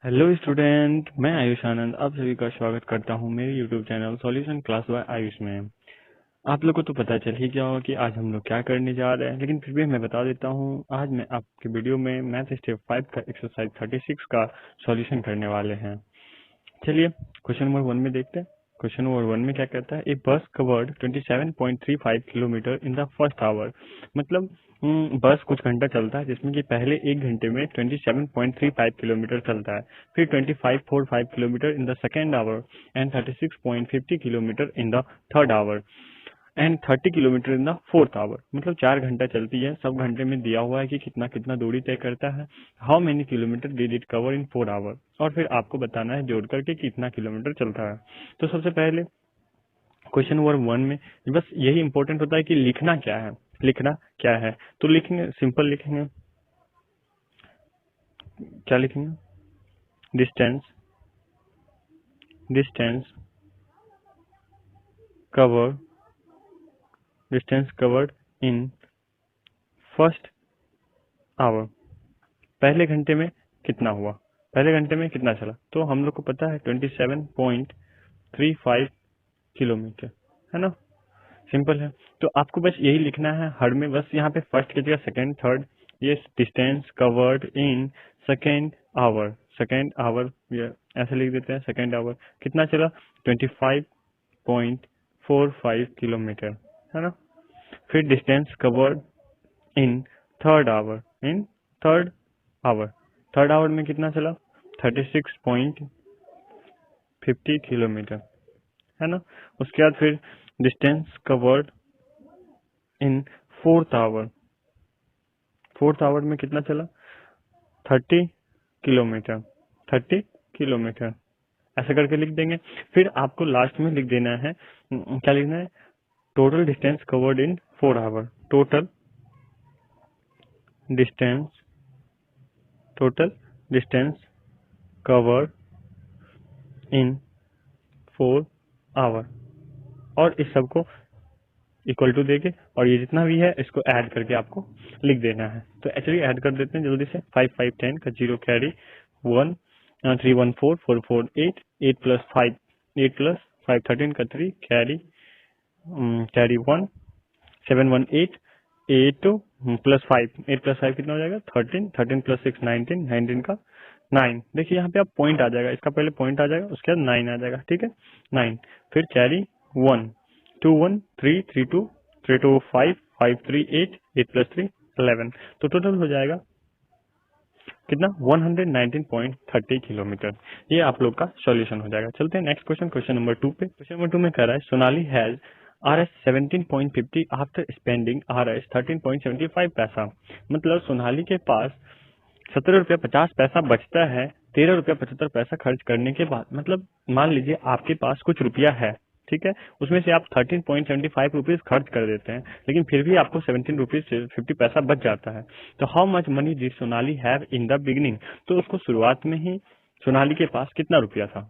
Hello student, मैं आयुष आनंद आप सभी का स्वागत करता हूं मेरे YouTube channel solution class by Ayush में। आप लोगों को तो पता चल ही गया होगा कि आज हम लोग क्या करने जा रहे हैं, लेकिन फिर भी मैं बता देता हूं। आज मैं आपके वीडियो में मैथ स्टेप 5 का एक्सरसाइज 36 का सॉल्यूशन करने वाले हैं। चलिए क्वेश्चन नंबर 1 में देखते हैं। क्वेश्चन नंबर 1 में क्या कहता है, ए बस covered 27.35 kilometre in the first hour. मतलब बस कुछ घंटा चलता है जिसमें कि पहले एक घंटे में 27.35 किलोमीटर चलता है, फिर 25.45 kilometre in the second hour and 36.50 kilometre in the third hour and 30 kilometre in the fourth hour. मतलब 4 घंटा चलती है। सब घंटे में दिया हुआ है कि कितना कितना दूरी तय करता है। How many kilometre did it cover in 4 hour, और फिर आपको बताना है जोड़ करके कितना किलोमीटर चलता है। तो सबसे पहले क्वेश्चन नंबर 1 में बस यही इंपॉर्टेंट होता है कि लिखना क्या है। लिखना क्या है तो लिखेंगे, सिंपल लिखेंगे। क्या लिखेंगे? Distance distance cover distance covered in first hour. पहले घंटे में कितना हुआ, पहले घंटे में कितना चला, तो हम लोग को पता है 27.35 किलोमीटर, है ना। सिंपल है। तो आपको बस यही लिखना है हर में, बस यहाँ पे फर्स्ट की जगह सेकेंड थर्ड, ये distance covered in second hour ये ऐसे लिख देते हैं। सेकेंड आवर कितना चला, 25.45 किलोमीटर, है ना। फिर distance covered in third hour, in third hour third hour में कितना चला, 36.50 किलोमीटर, है ना। उसके बाद फिर distance covered in fourth hour में कितना चला, 30 किलोमीटर 30 किलोमीटर, ऐसे करके लिख देंगे। फिर आपको लास्ट में लिख देना है, क्या लिखना है, total distance covered in 4 hour. Distance total distance covered in 4 hour, और इस सब को इक्वल टू देके और ये जितना भी है इसको ऐड करके आपको लिख देना है। तो एक्चुअली ऐड कर देते हैं जल्दी से। 5 5 10 का 0 कैरी 1 3 1 4 4 4 8 8 प्लस 5 8 प्लस 5 13 का 3 कैरी कैरी 1 7 1 8 8 प्लस 5 8 प्लस 5 कितना हो जाएगा, 13 13 प्लस 6 19 19 का 9। देखिए यहाँ पे आप पॉइंट आ जाएगा, इसका पहले पॉइंट आ जाएगा, उसके बाद 9 आ जाएगा, ठीक है 9। फिर कैरी 1 2 1 3 3 2 3 2 5 5 3 8 8 प्लस 3 11। तो टोटल हो जाएगा कितना, 119.30 किलोमीटर। ये आप लोग का सॉल्यूशन हो जाएगा। चलते हैं नेक्स्ट क्वेश्चन, क्वेश्चन नंबर 2 पे। क्वेश्चन नंबर 2 में कह रहा है, Sonali has RS 17.50 after spending RS 13.75 पैसा। मतलब सोनाली के पास 17 रुपया 50 पैसा बचता है 13 रुपया 75 पैसा खर्च करने के बाद। मतलब मान लीजिए आपके पास कुछ रुपया है, ठीक है, उसमें से आप 13.75 रुपीज खर्च कर देते हैं, लेकिन फिर भी आपको 17 रुपीज 50 पैसा बच जाता है। तो how much money did Sonali have in the beginning. तो उसको शुरुआत में ही सोनाली के पास कितना रुपया था।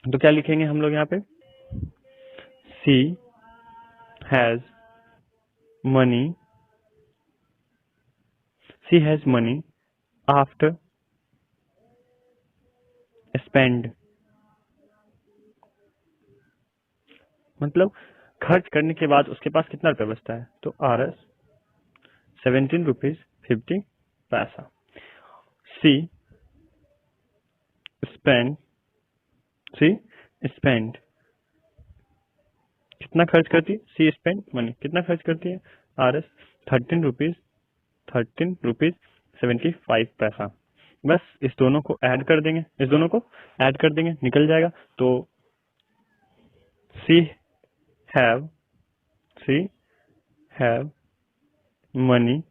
तो क्या लिखेंगे हम लोग यहाँ पे, सी हैज मनी आफ्टर स्पेंड। मतलब खर्च करने के बाद उसके पास कितना रुपया बचता है, तो RS 17 रुपीज 50 पैसा। सी स्पेंड कितना खर्च करती है, सी स्पेंड मनी कितना खर्च करती है, RS 13 रुपीज 75 पैसा। बस इस दोनों को ऐड कर देंगे, निकल जाएगा। तो C have money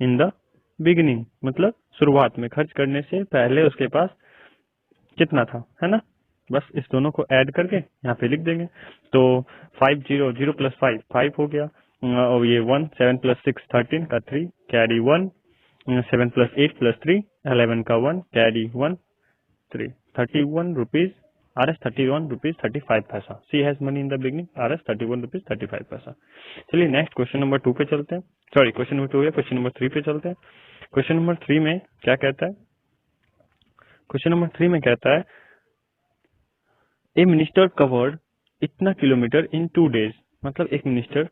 in the beginning. मतलब शुरुआत में, खर्च करने से पहले उसके पास कितना था, है ना। बस इस दोनों को ऐड करके यहाँ पे लिख देंगे। तो 5 0 0 प्लस 5 5 हो गया, और ये 1 7 प्लस 6 13 का 3 कैरी 1 7 प्लस 8 प्लस 3 11 का 1 carry 1 3 31 rupees RS 31 rupees 35 paisa. C has money in the beginning RS 31 rupees 35 paisa. चलिए नेक्स्ट क्वेश्चन नंबर 2 पे चलते हैं। सॉरी क्वेश्चन नंबर 2 है, क्वेश्चन नंबर 3 पे चलते हैं। क्वेश्चन नंबर 3 में क्या कहता है, क्वेश्चन नंबर 3 में कहता है ए मिनिस्टर कवर्ड इतना किलोमीटर इन 2 days। मतलब एक मिनिस्टर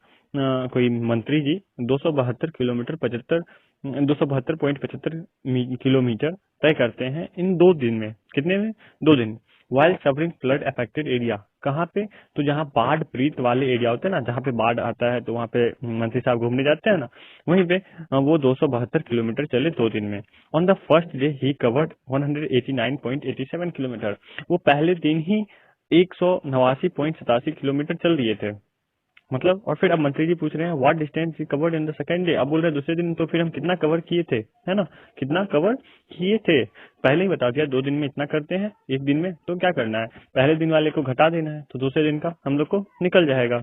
कोई मंत्री जी 272 किलोमीटर 272.75 किलोमीटर तय करते हैं इन 2 दिन में। कितने में? 2 दिन। While suffering flood affected area, कहाँ पे? तो जहाँ बाढ़ पीड़ित वाले एरिया होते हैं ना, जहाँ पे बाढ़ आता है तो वहाँ पे मंत्री साहब घूमने जाते हैं ना, वहीं पे वो 272 किलोमीटर चले 2 दिन में। On the first day he covered 189.87 kilometre. वो पहले दिन ही 189.87 किलोमीटर चल दिए थे। मतलब, और फिर अब मंत्री जी पूछ रहे हैं what distance he covered in the second day. अब बोल रहे हैं दूसरे दिन, तो फिर हम कितना कवर किए थे, है ना, कितना कवर किए थे। पहले ही बता दिया 2 दिन में इतना करते हैं, 1 दिन में, तो क्या करना है, पहले दिन वाले को घटा देना है, तो दूसरे दिन का हम लोग को निकल जाएगा।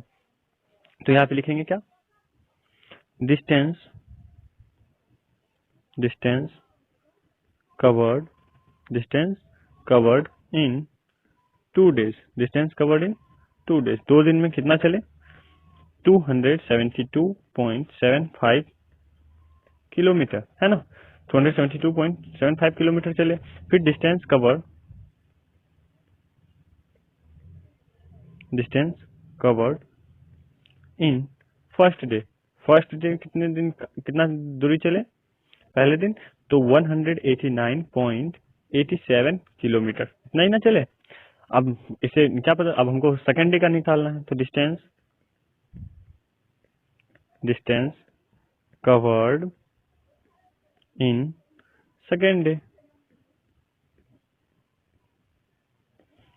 तो यहाँ पे लिखेंगे क्या? डिस्टेंस कवर्ड इन 2 days। डिस्टेंस कवर्ड इन 2 days, 2 दिन में कितना चले? 272.75 किलोमीटर, है ना, 272.75 किलोमीटर चले। फिर distance covered in first day. First day कितने दिन, कितना दूरी चले पहले दिन? तो 189.87 किलोमीटर, इतना ही ना चले। अब इसे क्या पता, अब हमको सेकेंड डे का निकालना है, तो distance covered in second day.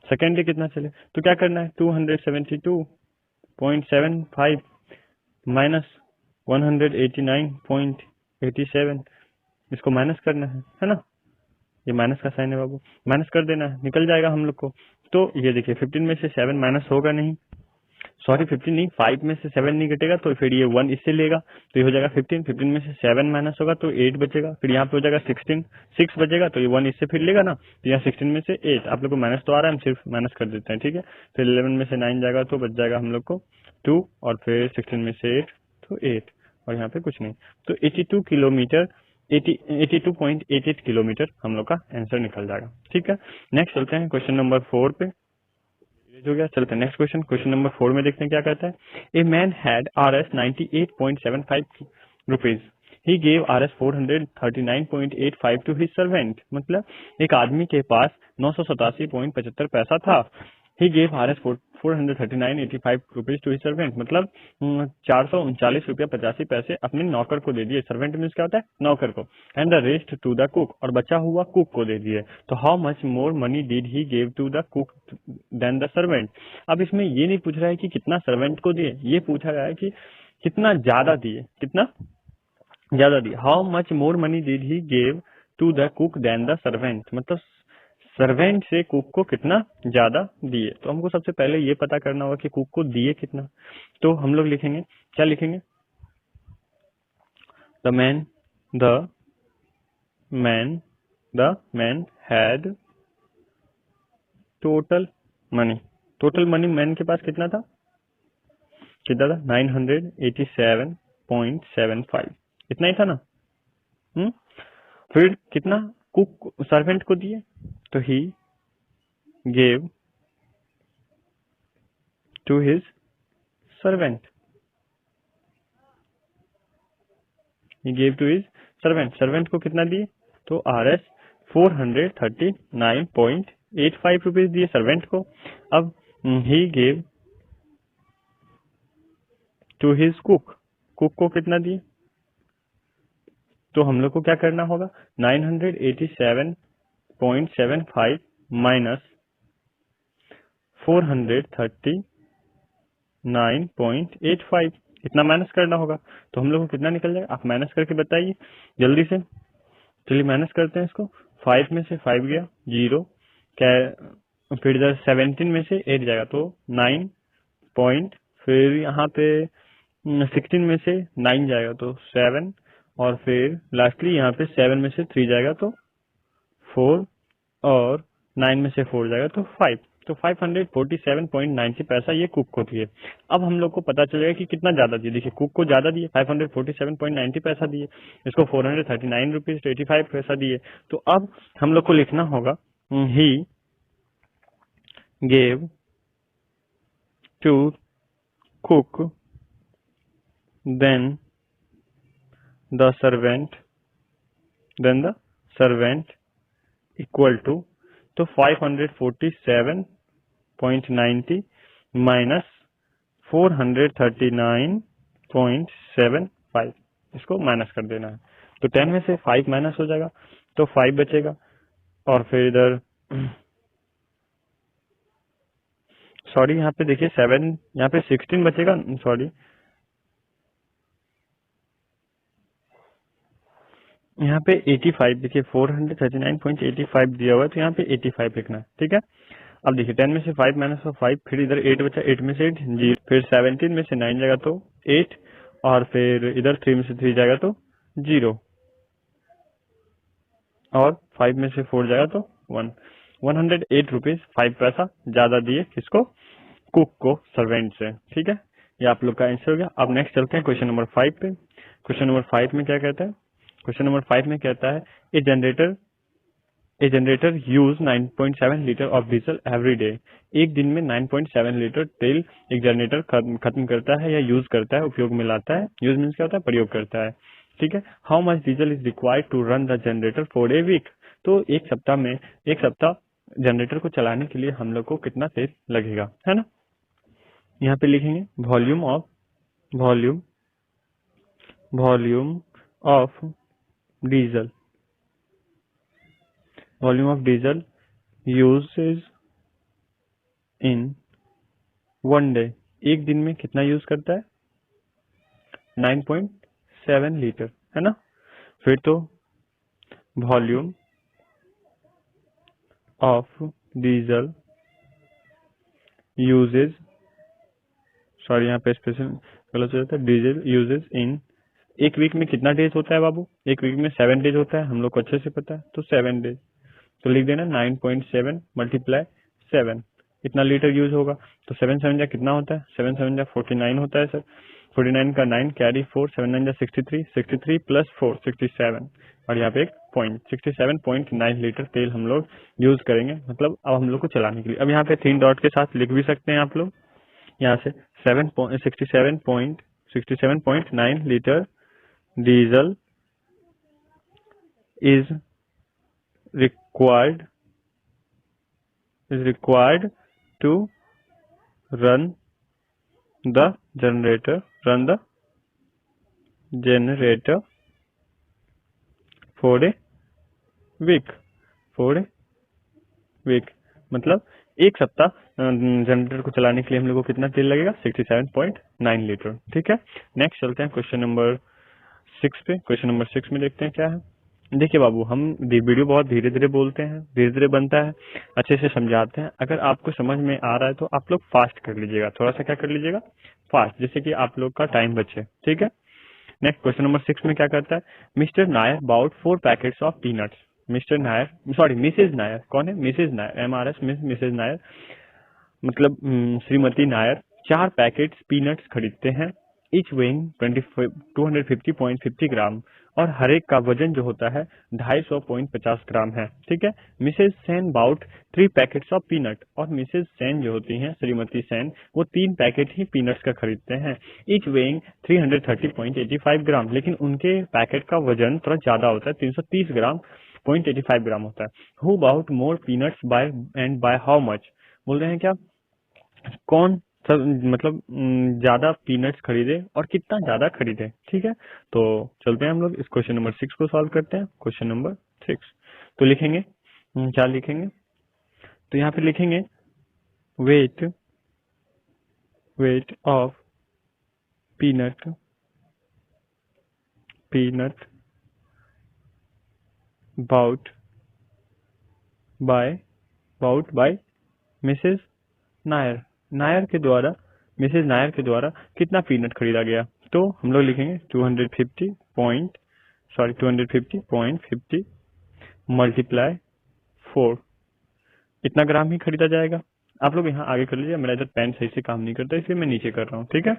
Second day कितना चले, तो क्या करना है, 272.75 माइनस 189.87, इसको माइनस करना है ना, ये माइनस का साइन है बाबू, माइनस कर देना है, निकल जाएगा हम लोग को। तो ये देखिए 15 में से 7 माइनस होगा नहीं, सॉरी 15 नहीं, 5 में से 7 नहीं घटेगा, तो फिर ये 1 इससे लेगा, तो ये हो जाएगा 15। 15 में से 7 माइनस होगा तो 8 बचेगा, फिर यहाँ पे हो जाएगा 16, 6 बचेगा, तो ये 1 इससे फिर लेगा ना, तो यहाँ 16 में से 8, आप लोग को माइनस तो आ रहा है, हम सिर्फ माइनस कर देते हैं, ठीक है। फिर 11 में से 9 जाएगा तो बच जाएगा हम लोग को 2, और फिर 16 में से 8 तो 8, और यहाँ पे कुछ नहीं, तो 82 किलोमीटर 82.88 किलोमीटर हम लोग का आंसर निकल जाएगा, ठीक है। नेक्स्ट चलते हैं क्वेश्चन नंबर 4 पे, हो गया। चलते हैं नेक्स्ट क्वेश्चन। क्वेश्चन नंबर 4 में देखते हैं क्या कहता है। A man had Rs 98.75 rupees, he gave Rs 439.85 to his servant. मतलब एक आदमी के पास 987.75 पैसा था, he gave Rs 439.85 rupees to his servant. मतलब 439.85 अपने नौकर को दे दिए। सर्वेंट मीन्स क्या होता है, नौकर को। And the rest to the cook, और बचा हुआ कुक को दे दिए। तो how much more money did he give to the cook than the servant. अब इसमें ये नहीं पूछ रहा है कि कितना सर्वेंट को दिए, ये पूछा गया है कि कितना ज्यादा दिए, कितना ज्यादा दिए। How much more money did he give to the cook than the servant, मतलब सर्वेंट से कुक को कितना ज्यादा दिए। तो हमको सबसे पहले ये पता करना होगा कि कुक को दिए कितना। तो हम लोग लिखेंगे, क्या लिखेंगे, the man had total money man के पास कितना था, 987.75, इतना ही था ना। फिर कितना कुक सर्वेंट को दिए, तो he gave to his servant, servant को कितना दिए, तो Rs 439.85 रुपीज दिए सर्वेंट को। अब he gave to his cook को कितना दिए, तो हम लोग को क्या करना होगा, 987.75 माइनस 439.85, इतना माइनस करना होगा। तो हम लोग को कितना निकल जाएगा, आप माइनस करके बताइए जल्दी से। चलिए माइनस करते हैं इसको। 5 में से 5 गया 0, फिर इधर 17 में से 8 जाएगा तो 9 पॉइंट, फिर यहाँ पे 16 में से 9 जाएगा तो 7, और फिर लास्टली यहाँ पे 7 में से 3 जाएगा तो 4, और 9 में से 4 जाएगा तो 5, तो 547.90 पैसा ये कुक को दिए। अब हम लोग को पता चलेगा कि कितना ज्यादा दिए। देखिए कुक को ज्यादा दिए, 547.90 पैसा दिए, इसको 439 रुपीज 85 पैसा दिए। तो अब हम लोग को लिखना होगा he gave to cook, then the servant then the servant equal to, तो 547.90 माइनस 439.75, इसको माइनस कर देना है। तो 10 में से 5 माइनस हो जाएगा तो 5 बचेगा, और फिर इधर सॉरी यहाँ पे देखिए 7, यहाँ पे 16 बचेगा, सॉरी यहाँ पे 85, देखिए 439.85 दिया हुआ है, तो यहाँ पे 85 लिखना है, ठीक है। अब देखिए 10 में से 5 माइनस 5, फिर इधर 8 बचा, 8 में से 8 0, फिर 17 में से 9 जाएगा तो 8, और फिर इधर 3 में से 3 जाएगा तो 0, और 5 में से 4 जाएगा तो 1। 108 रुपीज 5 पैसा ज्यादा दिए किसको, कुक को, सर्वेंट से, ठीक है। ये आप लोग का आंसर हो गया। अब नेक्स्ट चलते हैं क्वेश्चन नंबर 5 पे। क्वेश्चन नंबर 5 में क्या कहता है, क्वेश्चन नंबर 5 में कहता है a generator use 9.7 litre of diesel every day. एक दिन में 9.7 लीटर तेल एक जनरेटर खत्म करता है या यूज करता है, उपयोग में लाता है। यूज मीन्स क्या होता है, प्रयोग करता है, ठीक है। How much diesel is required to run the generator for a week. तो एक सप्ताह जनरेटर को चलाने के लिए हम लोग को कितना तेल लगेगा, है ना। यहाँ पे लिखेंगे volume of diesel usage in 1 day. एक दिन में कितना यूज करता है, 9.7 लीटर, है ना। फिर तो volume of diesel usage, sorry यहाँ पे स्पेशल गलत हो जाता है, डीजल यूजेज इन, एक वीक में कितना डेज होता है बाबू, एक वीक में 7 डेज होता है, हम लोग को अच्छे से पता है, तो 7 डेज। तो लिख देना 9.7 मल्टीप्लाई 7, इतना लीटर यूज होगा। तो 7 7 जा कितना होता है, 7 7 जा 49 होता है सर, 49 का 9 कैरी 4, 7 9 जा 63, 63 प्लस 4 67, और यहाँ पे एक पॉइंट 67.9 लीटर तेल हम लोग यूज करेंगे, मतलब अब हम लोग को चलाने के लिए। अब यहाँ पे 3 डॉट के साथ लिख भी सकते हैं आप लोग, यहाँ से 67.9 litre diesel is required to run the generator for a week मतलब एक सप्ताह जनरेटर को चलाने के लिए हम लोग को कितना तेल लगेगा, 67.9 लीटर, ठीक है। नेक्स्ट चलते हैं क्वेश्चन नंबर 6 पे। क्वेश्चन नंबर 6 में देखते हैं क्या है। देखिए बाबू, हम वीडियो बहुत धीरे धीरे बोलते हैं, धीरे धीरे बनता है, अच्छे से समझाते हैं। अगर आपको समझ में आ रहा है तो आप लोग फास्ट कर लीजिएगा, थोड़ा सा क्या कर लीजिएगा, फास्ट, जिससे कि आप लोग का टाइम बचे, ठीक है। नेक्स्ट क्वेश्चन नंबर 6 में क्या करता है, Mr Nair bought 4 packets of peanuts. Mr Nair, sorry Mrs Nair, कौन है, Mrs Nair, MRS Mrs Nair, मतलब श्रीमती नायर 4 पैकेट्स पीनट्स खरीदते हैं, ईच वेइंग 250.50 ग्राम, और हर एक का वजन जो होता है 250.50 ग्राम है, ठीक है। Mrs Sen bought 3 packets of peanut, और मिसेज सेन जो होती हैं, श्रीमती सेन, वो 3 पैकेट ही पीनट्स का खरीदते हैं, ईच वेइंग 330.85 ग्राम, लेकिन उनके पैकेट का वजन थोड़ा ज्यादा होता है, 330 ग्राम 0.85 ग्राम होता है। Who bought more peanuts by how much, बोल रहे हैं क्या, कौन सब मतलब ज्यादा पीनट्स खरीदे और कितना ज्यादा खरीदे, ठीक है। तो चलते हैं हम लोग इस क्वेश्चन नंबर 6 को सॉल्व करते हैं। क्वेश्चन नंबर 6 तो लिखेंगे, क्या लिखेंगे, तो यहाँ पे लिखेंगे weight of peanut bought by Mrs Nair के द्वारा, मिसेज नायर के द्वारा कितना पीनट खरीदा गया। तो हम लोग लिखेंगे 250.50 मल्टीप्लाई 4, इतना ग्राम ही खरीदा जाएगा। आप लोग यहाँ आगे कर लीजिए, मेरा इधर पेन सही से काम नहीं करता, इसलिए मैं नीचे कर रहा हूँ, ठीक है।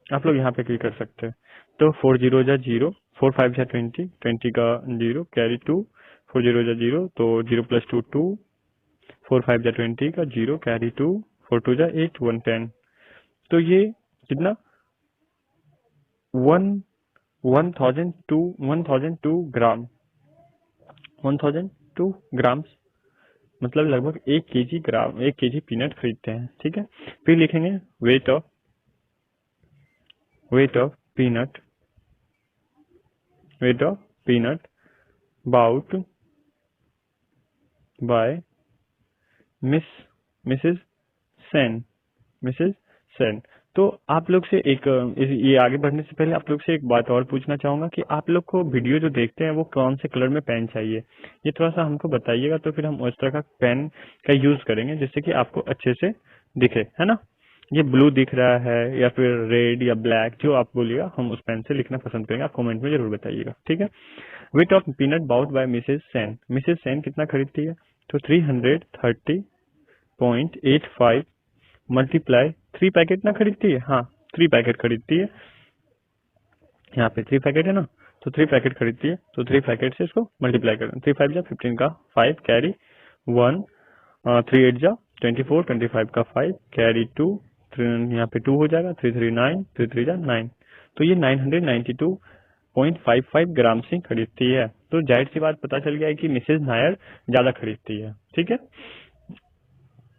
आप लोग यहाँ पे क्लिक कर सकते हैं। तो 4 0 जा 0, 4 5 जा 20, 20 का 0 कैरी 2, 4 0 जा 0, तो 0 + 2 2, 4 5 जा 20 का 0 कैरी 2 4 2 जा 8 1 10। तो ये कितना 1002 ग्राम 1002 ग्राम्स मतलब लगभग 1 केजी पीनट खरीदते हैं। ठीक है, फिर लिखेंगे weight of peanut bought by Mrs Sen. तो आप लोग से ये आगे बढ़ने से पहले आप लोग से एक बात और पूछना चाहूंगा कि आप लोग को वीडियो जो देखते हैं वो कौन से कलर में पेन चाहिए, ये थोड़ा सा हमको बताइएगा, तो फिर हम उस तरह का पेन का यूज करेंगे जिससे कि आपको अच्छे से दिखे, है ना। ये ब्लू दिख रहा है या फिर रेड या ब्लैक, जो आप बोलिएगा हम उस पेन से लिखना पसंद करेंगे, आप कमेंट में जरूर बताइएगा। ठीक है, weight of peanut bought by Mrs Sen कितना खरीदती है, तो 330.85 मल्टीप्लाई 3 पैकेट ना खरीदती है, हाँ 3 पैकेट खरीदती है, यहाँ पे 3 पैकेट है ना, तो 3 पैकेट खरीदती है, तो 3 पैकेट से इसको मल्टीप्लाई करना, 3 5 जा 15 का 5 कैरी 1 3 8 जा 24 25 का 5 कैरी 2 यहाँ पे 2 हो जाएगा 3 3 9 3 3 जा 9। तो ये 992.55 ग्राम से खरीदती है। तो जाहिर सी बात पता चल गया है कि मिसेज नायर ज्यादा खरीदती है। ठीक है,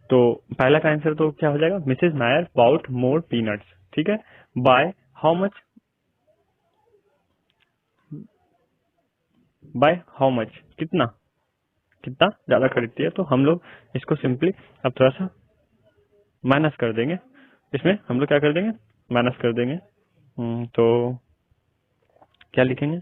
तो पहला का आंसर तो क्या हो जाएगा, Mrs Nair bought more peanuts. ठीक है, बाय हाउ मच कितना ज्यादा खरीदती है। तो हम लोग इसको सिंपली अब थोड़ा सा माइनस कर देंगे, इसमें हम लोग क्या कर देंगे, माइनस कर देंगे। तो क्या लिखेंगे,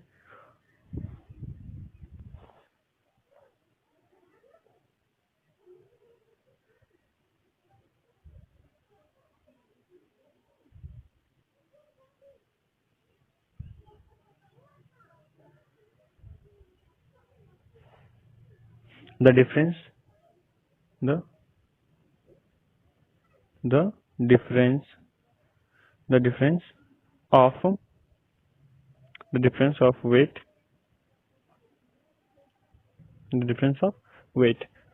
द डिफरेंस ऑफ वेट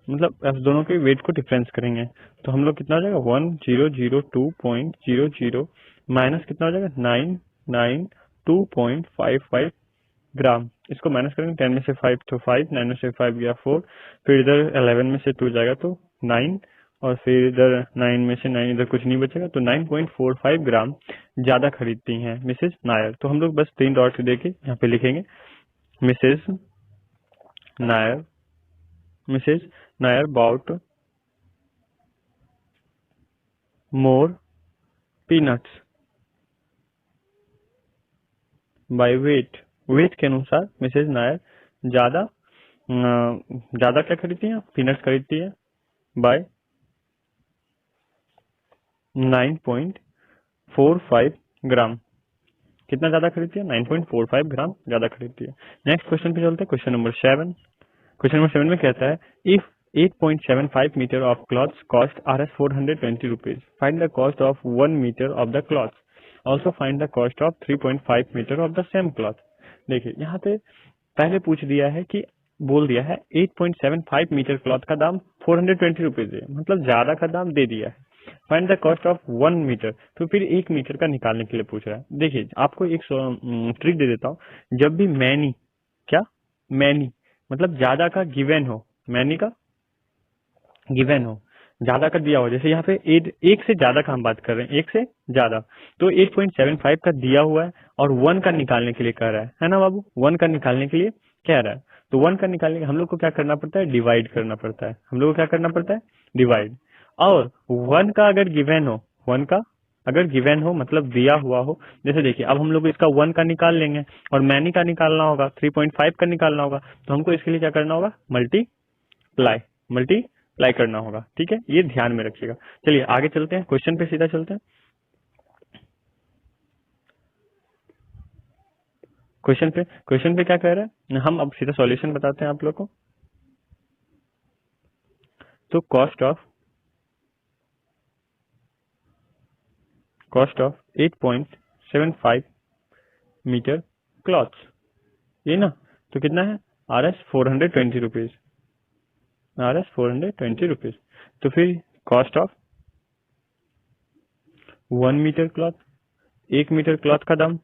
मतलब अब दोनों के वेट को डिफरेंस करेंगे, तो हम लोग कितना हो जाएगा 1002.00 माइनस कितना हो जाएगा 992.55 ग्राम। इसको माइनस करेंगे 10 में से 5 तो 5, 9 में से 5 गया 4, फिर इधर 11 में से 2 जाएगा तो 9, और फिर इधर 9 में से 9 इधर कुछ नहीं बचेगा, तो 9.45 ग्राम ज्यादा खरीदती हैं मिसेज नायर। तो हम लोग बस 3 डॉट देके यहाँ पे लिखेंगे Mrs Nair bought more peanuts by weight के अनुसार मिसेज नायर ज्यादा क्या खरीदती है, पीनट्स खरीदती है बाय 9.45 ग्राम। कितना ज्यादा खरीदती है, 9.45 ग्राम ज्यादा खरीदती है। नेक्स्ट क्वेश्चन पे चलते हैं, क्वेश्चन नंबर 7। क्वेश्चन नंबर 7 में कहता है if 8.75 metre of clothes cost Rs 420 rupees, find the cost of 1 metre of the cloth, also find the cost of 3.5 metre of the same cloth. देखिए यहाँ पे पहले पूछ दिया है कि बोल दिया है 8.75 मीटर क्लॉथ का दाम 420 रुपीज है, मतलब ज्यादा का दाम दे दिया है। Find the cost of 1 metre, तो फिर 1 मीटर का निकालने के लिए पूछ रहा है। देखिए आपको एक ट्रिक दे देता हूँ, जब भी मैनी मतलब ज्यादा का गिवन हो, मैनी का गिवन हो, ज्यादा का दिया हो, जैसे यहाँ पे एक से ज्यादा का हम बात कर रहे हैं, एक से ज्यादा, तो 8.75 का दिया हुआ है और 1 का निकालने के लिए कह रहा है ना बाबू, 1 का निकालने के लिए कह रहा है। तो 1 का निकालने के हम लोग को क्या करना पड़ता है, डिवाइड करना पड़ता है, हम लोग को क्या करना पड़ता है, डिवाइड। और 1 का अगर गिवन हो, 1 का अगर गिवन हो मतलब दिया हुआ हो, जैसे देखिए अब हम लोग इसका 1 का निकाल लेंगे और मैनी का निकालना होगा, 3.5 का निकालना होगा, तो हमको इसके लिए क्या करना होगा, मल्टीप्लाई करना होगा। ठीक है, ये ध्यान में रखिएगा। चलिए आगे चलते हैं, क्वेश्चन पे सीधा चलते हैं। क्वेश्चन पे क्या कह रहा है, हम अब सीधा सॉल्यूशन बताते हैं आप लोग को। तो कॉस्ट ऑफ 8.75 मीटर क्लॉथ्स, ये ना, तो कितना है Rs 420 रुपीज, Rs 420 रुपीज। तो फिर cost of 1 metre cloth, 1 metre cloth का दाम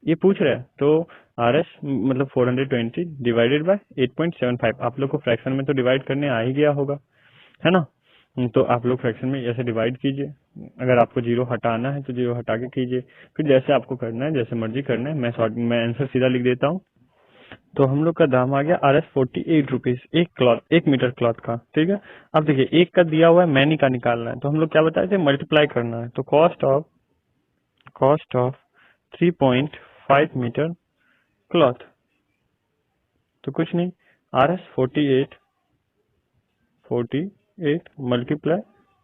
ये पूछ रहा है। तो RS मतलब 420 डिवाइडेड बाय 8.75। आप लोग को फ्रैक्शन में तो डिवाइड करने आ ही गया होगा, है ना। तो आप लोग फ्रैक्शन में ऐसे डिवाइड कीजिए। अगर आपको जीरो हटाना है तो जीरो हटा के कीजिए, फिर जैसे आपको करना है, जैसे मर्जी करना है। मैं आंसर सीधा लिख देता हूँ। तो हम लोग का दाम आ गया RS 48 रुपीज एक मीटर क्लॉथ का। ठीक है, अब देखिए एक का दिया हुआ है, मैनी का निकालना है। तो हम लोग क्या बताए थे, मल्टीप्लाई करना है। तो कॉस्ट ऑफ 3.5 मीटर क्लॉथ, तो कुछ नहीं, RS 48 मल्टीप्लाई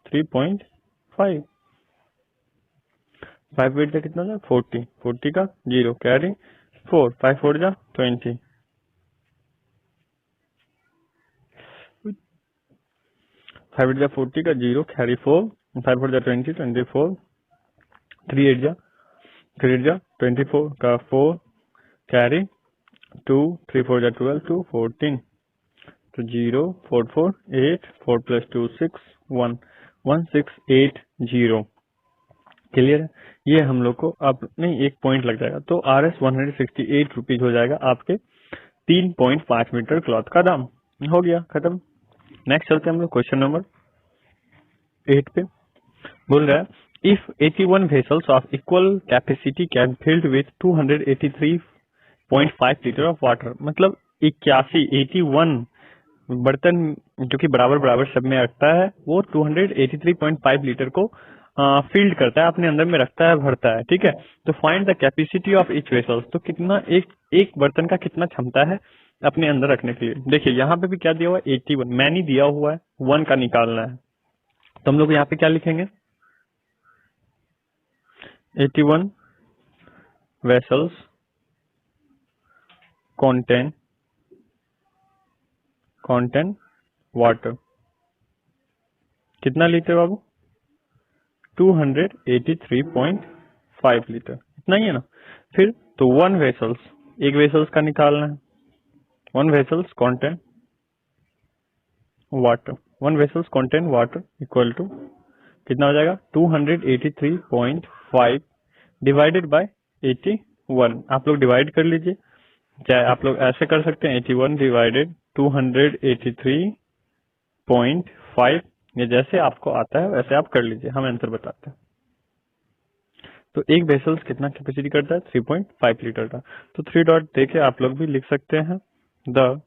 3.5, 5 वेट का कितना था 40 का जीरो कैरी 4, 5 4 जा 20, 5 8 जा 40 का जीरो कैरी 4, 5 4 जा 20, 24, 3 8 जा 24 का 4 कैरी 2, 3 4 जा 12, 2 14, तो 0 4 4 8, 4 प्लस 2 6 1 1 6 8 0। क्लियर है। ये हम लोग को अब नहीं, एक पॉइंट लग जाएगा। तो RS 168 रुपीज हो जाएगा आपके 3.5 मीटर क्लॉथ का दाम। हो गया खत्म। नेक्स्ट चलते हैं हम लोग क्वेश्चन नंबर 8 पे। बोल रहा है if 81 vessels of equal capacity can filled with 283.5 litre of water, मतलब 81 बर्तन जो कि बराबर बराबर सब में रखता है, वो 283.5 लीटर को फील्ड करता है, अपने अंदर में रखता है, भरता है। ठीक है, तो find the capacity of each vessel, तो कितना एक बर्तन का कितना क्षमता है अपने अंदर रखने के लिए। देखिए यहाँ पे भी क्या दिया हुआ है, 81 मैनी दिया हुआ है, 1 का निकालना है। तो हम लोग यहाँ पे क्या लिखेंगे, 81 वेसल्स कॉन्टेन वाटर, कितना लीटर बाबू, 283.5 लीटर, इतना ही है ना। फिर तो 1 वेसल्स, एक वेसल्स का निकालना है, 1 vessels contain water, 1 vessels contain water equal to कितना हो जाएगा, 283.5 डिवाइडेड बाय 81। आप लोग डिवाइड कर लीजिए, चाहे आप लोग ऐसे कर सकते हैं 81 डिवाइडेड 283.5, ये जैसे आपको आता है वैसे आप कर लीजिए, हम आंसर बताते हैं। तो एक वेसल्स कितना कैपेसिटी करता है, 3.5 लीटर का। तो 3 डॉट देके आप लोग भी लिख सकते हैं, the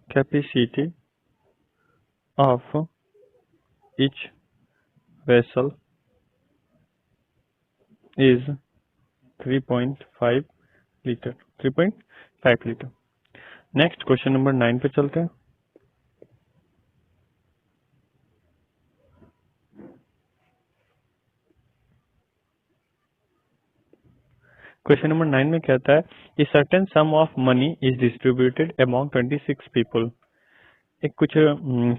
capacity of each vessel is 3.5 litre, 3.5 litre. Next question number 9 पे चलते हैं। क्वेश्चन नंबर 9 में कहता है a certain some of money is distributed among 26 people, एक कुछ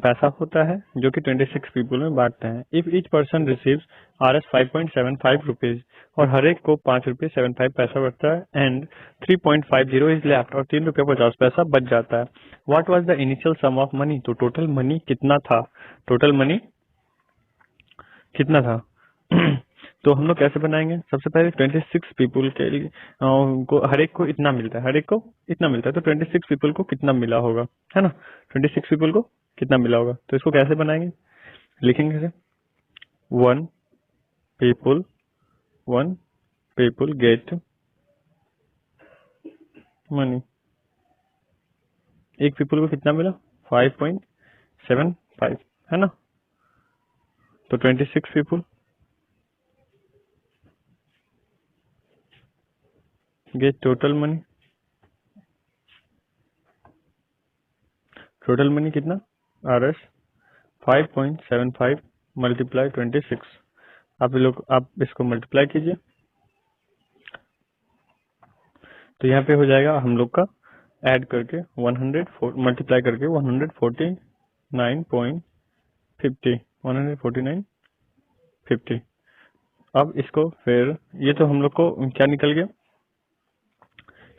पैसा होता है जो कि 26 पीपल में बांटते हैं। If each person receives RS 5.75 rupees, और हर एक को 5 रुपये 75 पैसा बचता है, एंड 3.50 इज लेफ्ट, और 3 रुपये 50 पैसा बच जाता है। What was the initial sum of money, तो टोटल मनी कितना था, टोटल मनी कितना था। तो हम लोग कैसे बनाएंगे, सबसे पहले 26 पीपल के लिए को हर एक को इतना मिलता है, हर एक को इतना मिलता है, तो 26 पीपल को कितना मिला होगा, है ना। 26 पीपल को कितना मिला होगा, तो इसको कैसे बनाएंगे, लिखेंगे कैसे, one people one people get money, एक पीपल को कितना मिला 5.75, है ना। तो 26 people get total money, total money कितना, RS 5.75 मल्टीप्लाई 26। आप इसको मल्टीप्लाई कीजिए, तो यहाँ पे हो जाएगा हम लोग का ऐड करके 100 मल्टीप्लाई करके 149.50 अब इसको फिर ये तो हम लोग को क्या निकल गया,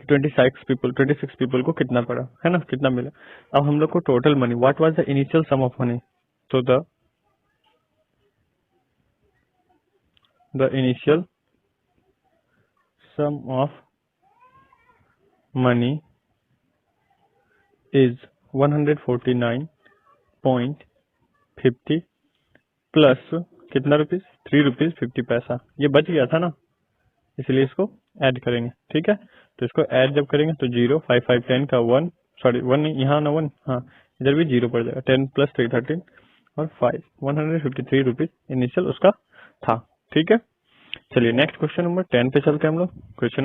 26 पीपल को कितना पड़ा, है ना, कितना मिला। अब हम लोग को total money, what was the initial sum of money, तो the initial sum of money is 149.50 plus कितना रुपीज, 3 रुपीज 50 पैसा, ये बच गया था ना, इसलिए इसको ऐड करेंगे, ठीक है। तो इसको ऐड जब करेंगे तो 0, 5, 5, 10 का 1, सॉरी 1 नहीं, यहाँ ना 1, हाँ इधर भी 0 पड़ जाएगा, 10 प्लस 3 13 और 5, 153 रुपीज इनिशियल उसका था, ठीक है। चलिए नेक्स्ट क्वेश्चन नंबर 10 पे चलते हैं हम लोग। क्वेश्चन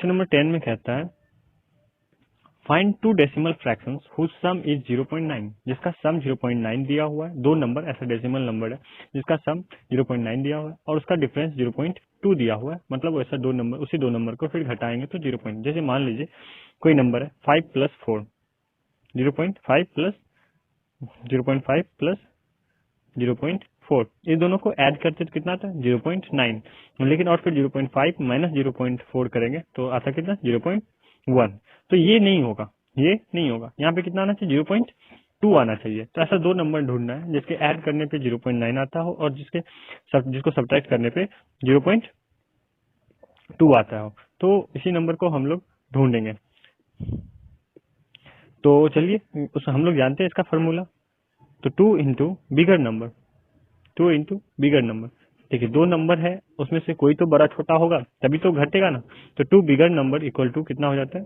नंबर 10 में कहता है find two decimal fractions whose sum is 0.9, जिसका सम 0.9 दिया हुआ है, दो नंबर ऐसा डेसिमल नंबर है जिसका सम 0.9 दिया हुआ है और उसका डिफरेंस 0.2 दिया हुआ है, मतलब वैसा दो नंबर, उसी दो नंबर को फिर घटाएंगे तो 0. जैसे मान लीजिए कोई नंबर है 5 प्लस 4, 0.5 प्लस 0.5 प्लस 0.4, इस दोनों को ऐड करते तो कितना आता है 0.9, लेकिन और फिर 0.5 माइनस 0.4 करेंगे तो आता कितना 0.1, तो ये नहीं होगा, ये नहीं होगा, यहाँ पे कितना आना चाहिए 0.2 आना चाहिए। तो ऐसा दो नंबर ढूंढना है जिसके ऐड करने पे 0.9 आता हो और जिसको सब्ट्रैक्ट करने पे 0.2 आता हो, तो इसी नंबर को हम लोग ढूंढेंगे। तो चलिए उस हम लोग जानते हैं इसका फॉर्मूला, तो 2 into bigger number, 2 into bigger number, देखिए दो नंबर है उसमें से कोई तो बड़ा छोटा होगा तभी तो घटेगा ना, तो 2 बिगर नंबर इक्वल टू कितना हो जाता है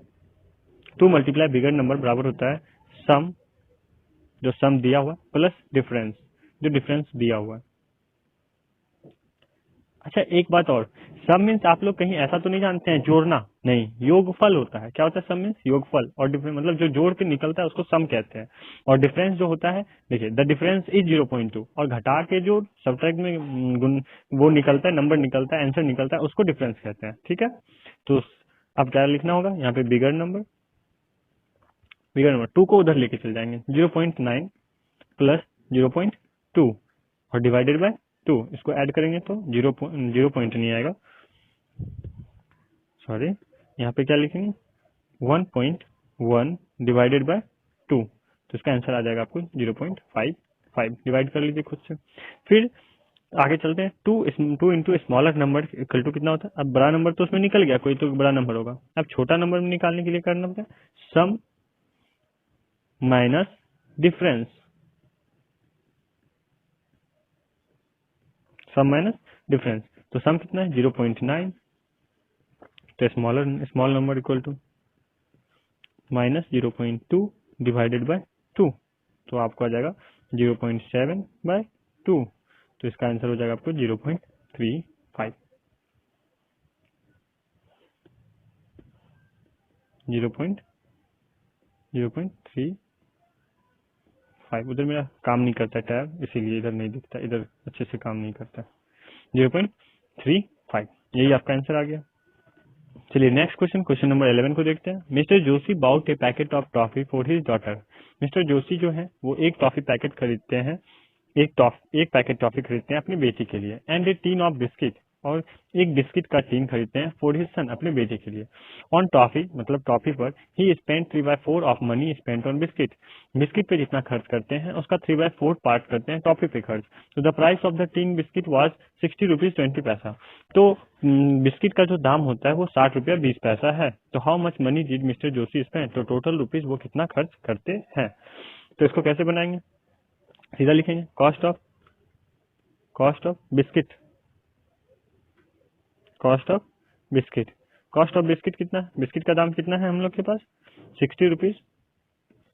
2 मल्टीप्लाई बिगर नंबर बराबर होता है सम, जो सम दिया हुआ प्लस डिफरेंस, जो डिफरेंस दिया हुआ है। अच्छा एक बात और, सम मीन्स आप लोग कहीं ऐसा तो नहीं जानते हैं जोड़ना, नहीं, योगफल होता है। क्या होता है सम मीन्स योगफल, और डिफरेंस मतलब जो जोड़ के निकलता है उसको सम कहते हैं, और डिफरेंस जो होता है, देखिए द डिफरेंस इज 0.2, और घटा के जो सब्ट्रैक्ट में वो निकलता है, नंबर निकलता है, आंसर निकलता है, उसको डिफरेंस कहते हैं, ठीक है। तो अब क्या लिखना होगा यहाँ पे बिगर नंबर 2 को उधर लेके चल जाएंगे, 0.9 प्लस 0.2 और डिवाइडेड बाय 2, इसको ऐड करेंगे तो 0 पॉइंट नहीं आएगा, सॉरी यहाँ पे क्या लिखेंगे 1.1 डिवाइडेड बाय 2, तो इसका आंसर आ जाएगा आपको 0.55, डिवाइड कर लीजिए खुद से। फिर आगे चलते हैं, 2 into smaller number equal to कितना होता है, अब बड़ा नंबर तो उसमें निकल गया, कोई तो बड़ा नंबर होगा, अब छोटा नंबर में निकालने के लिए करना होता है sum minus difference, sum minus difference, तो सम कितना है 0.9, तो small number equal to minus 0.2 divided by 2, तो आपको आ जाएगा 0.7 बाय 2, तो इसका आंसर हो जाएगा आपको 0.35, 0.35, उधर मेरा काम नहीं करता टैब, इसीलिए इधर नहीं दिखता, इधर अच्छे से काम नहीं करता, 0.35, यही आपका आंसर आ गया। चलिए नेक्स्ट क्वेश्चन नंबर 11 को देखते हैं। Mr Joshi bought a packet of toffee for his daughter, Mr Joshi जो है वो एक टॉफी पैकेट खरीदते हैं, एक पैकेट टॉफी खरीदते हैं अपनी बेटी के लिए, and A tin of biscuit, और एक बिस्किट का टीन खरीदते हैं फॉर हिज सन, अपने बेटे के लिए। ऑन टॉफी मतलब टॉफी पर ही spend 3/4 of money spent on biscuit, biscuit पे जितना खर्च करते हैं उसका 3/4 पार्ट करते हैं टॉफी पे खर्च। तो the price of the tin biscuit was 60 rupees 20 पैसा, तो बिस्किट का जो दाम होता है वो 60 रुपया 20 पैसा है। तो how much money did mister Joshi spend, तो टोटल रुपीज वो कितना खर्च करते हैं। तो इसको कैसे बनाएंगे, सीधा लिखेंगे cost of biscuit, cost of biscuit कितना, बिस्किट का दाम कितना है हम लोग के पास 60 रुपीज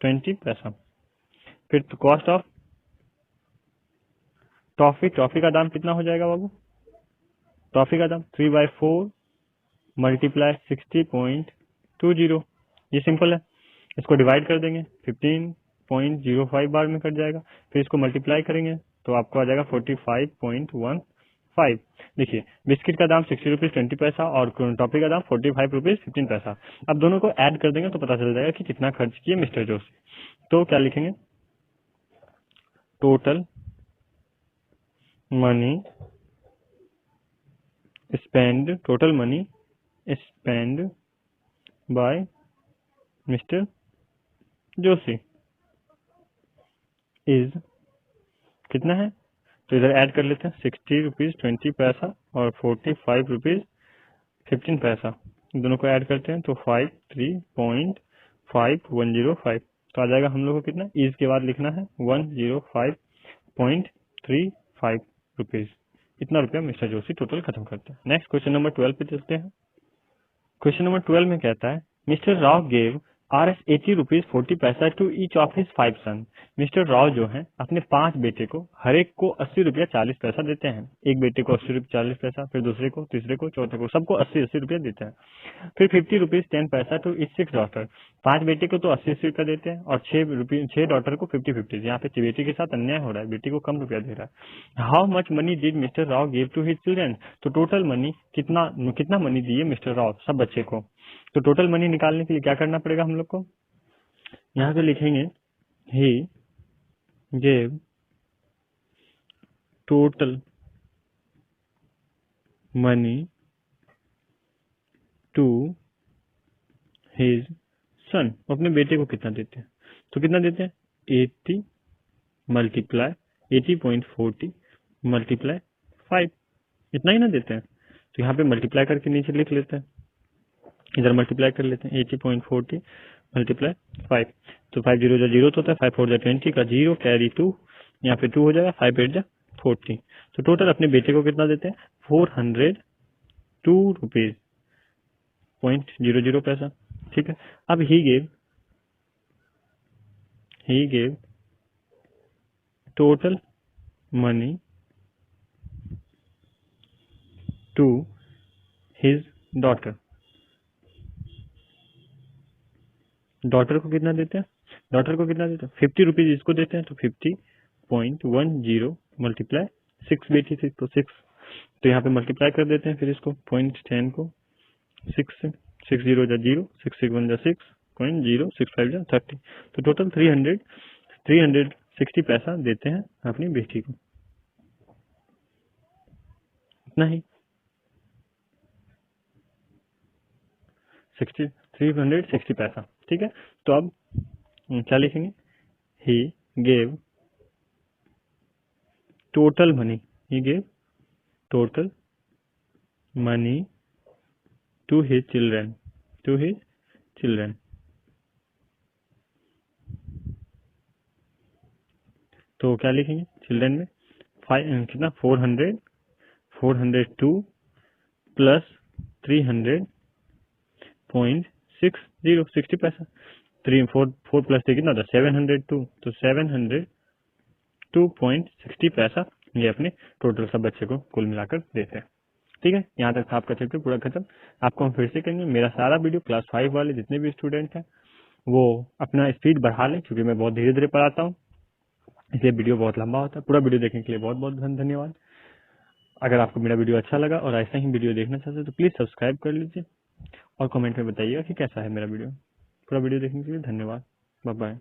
20 पैसा। फिर तो कॉस्ट ऑफ टॉफी का दाम कितना हो जाएगा बाबू, टॉफी का दाम 3/4 मल्टीप्लाई 60.20, ये सिंपल है, इसको डिवाइड कर देंगे 15.05 बार में कट जाएगा, फिर इसको मल्टीप्लाई करेंगे तो आपको आ जाएगा 45.15। देखिए बिस्किट का दाम 60 रुपीज 20 पैसा और टॉफी का दाम 45 रुपीज 15 पैसा। अब दोनों को ऐड कर देंगे तो पता चल जाएगा कि कितना खर्च किए मिस्टर जोशी। तो क्या लिखेंगे, total money spend by mister Joshi is कितना है, तो इधर ऐड कर लेते हैं 60 रुपीज 20 पैसा और 45 रुपीज 15 पैसा, दोनों को ऐड करते हैं तो 53.5105, तो आ जाएगा हम लोग को कितना, इज के बाद लिखना है 105.35 रुपीज, इतना रुपया मिस्टर जोशी टोटल खत्म करते हैं। नेक्स्ट क्वेश्चन नंबर 12 पे चलते हैं। क्वेश्चन नंबर 12 में कहता है Mr Rao gave Rs 80 rupees 40 पैसा to each of his 5 son. Mr Rao जो है अपने 5 बेटे को हर एक को 80 रुपया 40 पैसा देते हैं। एक बेटे को 80 रुपया 40 पैसा, फिर दूसरे को, तीसरे को, चौथे को, सबको 80 रुपया देते हैं। फिर 50 रुपीज 10 पैसा टू ईच 6 डॉटर। 5 बेटे को तो 80 रुपया देते हैं और 6 डॉटर को 50-50। यहाँ पे बेटी के साथ अन्याय हो रहा है, बेटी को कम रुपया दे रहा है। How much money did Mr Rao give to his children, तो टोटल मनी कितना मनी दिए मिस्टर राव सब बच्चे को। तो टोटल मनी निकालने के लिए क्या करना पड़ेगा हम लोग को, यहाँ पे लिखेंगे he gave total money to his son, अपने बेटे को कितना देते हैं, तो कितना देते हैं 80 मल्टीप्लाई 80.40 मल्टीप्लाई 5, इतना ही ना देते हैं। तो यहाँ पे मल्टीप्लाई करके नीचे लिख लेते हैं, इधर मल्टीप्लाई कर लेते हैं 80.40 मल्टीप्लाई 5, तो 5 0 जो 0 तो होता है, 5 4 20 का 0 कैरी 2, यहाँ पे 2 हो जाएगा, 5 8 40। तो टोटल अपने बेटे को कितना देते हैं 402 रुपीज 0.00 पैसा, ठीक है। अब he gave total money to his daughter, daughter को कितना देते हैं, 50 रुपीज इसको देते हैं, तो 50.10 मल्टीप्लाई 6 बेटी थी तो 6, तो यहाँ पे मल्टीप्लाई कर देते हैं, फिर इसको 0.10 को 6 से, 6 0 जा 0, 6 6 1 जा 6, 0.065 जा 30, तो टोटल 360 पैसा देते हैं अपनी बेटी को, इतना ही 360 पैसा, ठीक है। तो अब क्या लिखेंगे, he gave total money, to his children, तो क्या लिखेंगे चिल्ड्रन में कितना 402 प्लस 300.60 पैसा, 4 प्लस 3 कितना था 702, तो 702.60 पैसा ये अपने टोटल सब बच्चे को कुल मिलाकर देते हैं, ठीक है। यहाँ तक था आपका चैप्टर पूरा खत्म। आपको हम फिर से कहेंगे मेरा सारा वीडियो क्लास 5 वाले जितने भी स्टूडेंट हैं वो अपना स्पीड बढ़ा लें, क्योंकि मैं बहुत धीरे धीरे पढ़ाता हूँ, इसलिए वीडियो बहुत लंबा होता है। पूरा वीडियो देखने के लिए बहुत बहुत धन्यवाद। अगर आपको मेरा वीडियो अच्छा लगा और ऐसा ही वीडियो देखना चाहते हो तो प्लीज सब्सक्राइब कर लीजिए और कमेंट में बताइएगा कि कैसा है मेरा वीडियो। पूरा वीडियो देखने के लिए धन्यवाद, बाय बाय।